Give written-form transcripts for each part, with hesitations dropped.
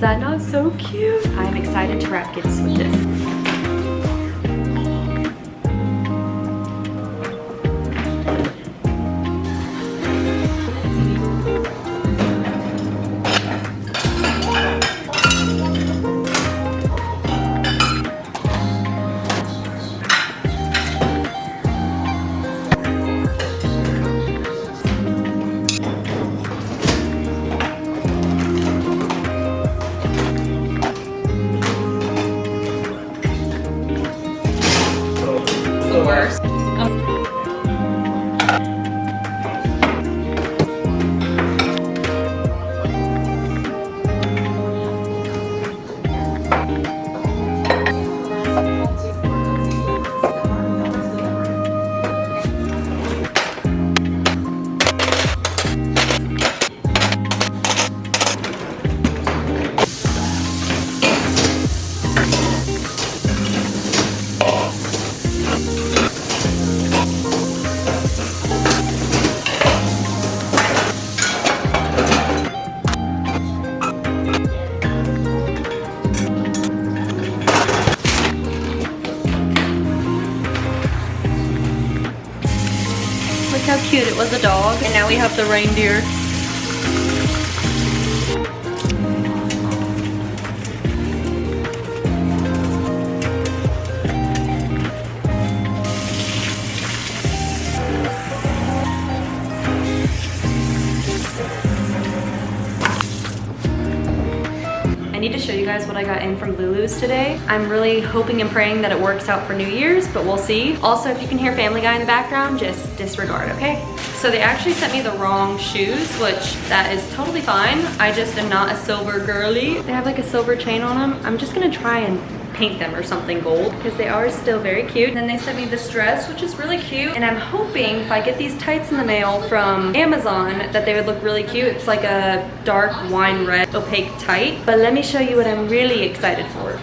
that not so cute? I'm excited to wrap gifts with this. The worst. Look how cute, it was a dog, and now we have the reindeer. I need to show you guys what I got in from Lulu's today. I'm really hoping and praying that it works out for New Year's, but we'll see. Also, if you can hear Family Guy in the background, just disregard, okay? So they actually sent me the wrong shoes, which that is totally fine. I just am not a silver girly. They have like a silver chain on them. I'm just gonna try and paint them or something gold because they are still very cute. And then they sent me this dress, which is really cute, and I'm hoping if I get these tights in the mail from Amazon that they would look really cute. It's like a dark wine red opaque tight, but let me show you what I'm really excited for.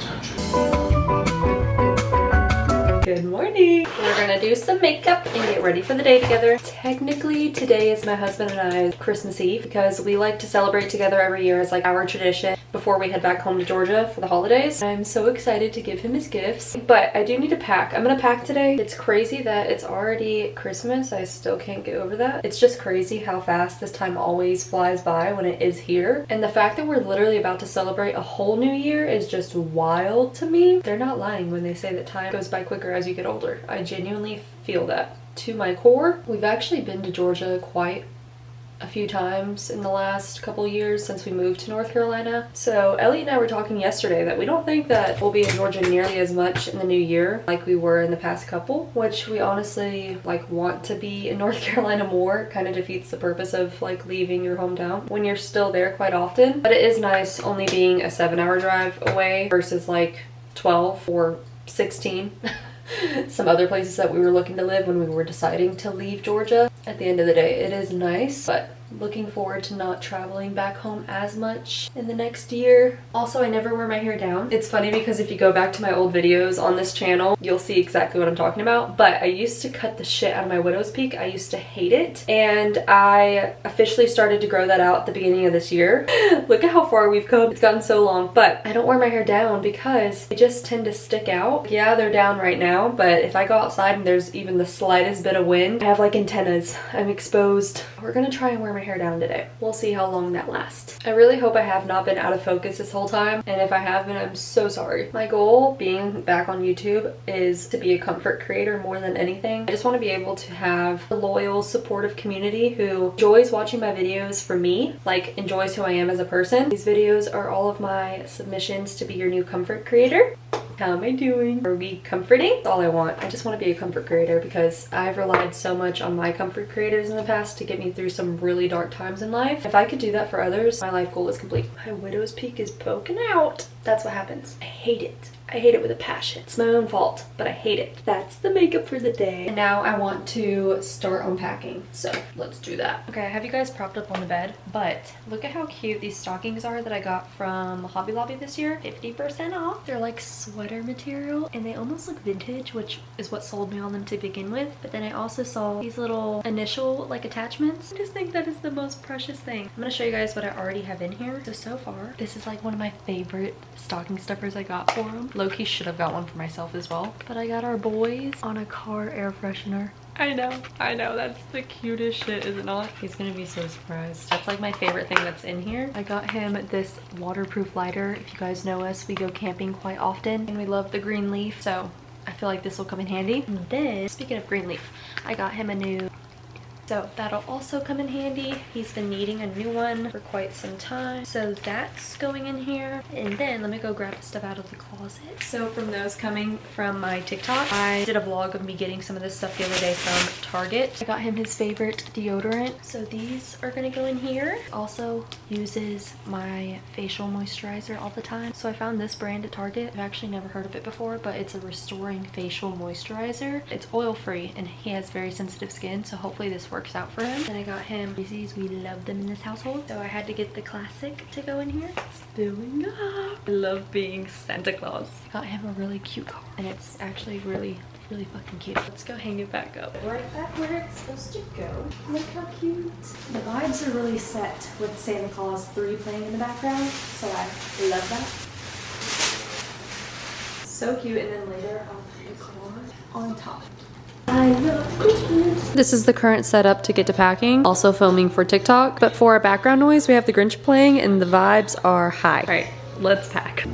Good morning. We're gonna do some makeup and get ready for the day together. Technically, today is my husband and I's Christmas Eve because we like to celebrate together every year as like our tradition before we head back home to Georgia for the holidays. I'm so excited to give him his gifts, but I do need to pack. I'm gonna pack today. It's crazy that it's already Christmas. I still can't get over that. It's just crazy how fast this time always flies by when it is here. And the fact that we're literally about to celebrate a whole new year is just wild to me. They're not lying when they say that time goes by quicker as you get older. I genuinely feel that to my core. We've actually been to Georgia quite a few times in the last couple years since we moved to North Carolina. So Ellie and I were talking yesterday that we don't think that we'll be in Georgia nearly as much in the new year like we were in the past couple, which we honestly like want to be in North Carolina more. Kind of defeats the purpose of like leaving your hometown when you're still there quite often. But it is nice only being a 7-hour drive away versus like 12 or 16. Some other places that we were looking to live when we were deciding to leave Georgia. At the end of the day, it is nice, but looking forward to not traveling back home as much in the next year. Also, I never wear my hair down. It's funny because if you go back to my old videos on this channel, you'll see exactly what I'm talking about. But I used to cut the shit out of my widow's peak. I used to hate it. And I officially started to grow that out at the beginning of this year. Look at how far we've come. It's gotten so long. But I don't wear my hair down because they just tend to stick out. Yeah, they're down right now, but if I go outside and there's even the slightest bit of wind, I have like antennas. I'm exposed. We're gonna try and wear my hair down today. We'll see how long that lasts. I really hope I have not been out of focus this whole time, and if I have been, I'm so sorry. My goal being back on YouTube is to be a comfort creator more than anything. I just want to be able to have a loyal, supportive community who enjoys watching my videos for me, like enjoys who I am as a person. These videos are all of my submissions to be your new comfort creator. How am I doing? Are we comforting? That's all I want. I just want to be a comfort creator because I've relied so much on my comfort creators in the past to get me through some really dark times in life. If I could do that for others, my life goal is complete. My widow's peak is poking out. That's what happens. I hate it. I hate it with a passion. It's my own fault, but I hate it. That's the makeup for the day. And now I want to start unpacking. So let's do that. Okay, I have you guys propped up on the bed, but look at how cute these stockings are that I got from Hobby Lobby this year. 50% off. They're like sweater material and they almost look vintage, which is what sold me on them to begin with. But then I also saw these little initial like attachments. I just think that is the most precious thing. I'm gonna show you guys what I already have in here. So far, this is like one of my favorite stocking stuffers I got for them. Low-key should have got one for myself as well. But I got our boys on a car air freshener. I know, that's the cutest shit, is it not? He's gonna be so surprised. That's like my favorite thing that's in here. I got him this waterproof lighter. If you guys know us, we go camping quite often and we love the green leaf, so I feel like this will come in handy. And then, speaking of green leaf, I got him a new, so that'll also come in handy. He's been needing a new one for quite some time. So that's going in here. And then let me go grab the stuff out of the closet. So from those coming from my TikTok, I did a vlog of me getting some of this stuff the other day from Target. I got him his favorite deodorant. So these are gonna go in here. Also uses my facial moisturizer all the time. So I found this brand at Target. I've actually never heard of it before, but it's a restoring facial moisturizer. It's oil-free and he has very sensitive skin, so hopefully this works out for him. And I got him these. We love them in this household, so I had to get the classic to go in here. It's filling up. I love being Santa Claus. Got him a really cute car and it's actually really fucking cute. Let's go hang it back up right back where it's supposed to go. Look how cute. The vibes are really set with Santa Claus 3 playing in the background, so I love that. So cute. And then later I'll put the car on top. I love Christmas. This is the current setup to get to packing. Also filming for TikTok. But for our background noise, we have the Grinch playing and the vibes are high. All right, let's pack.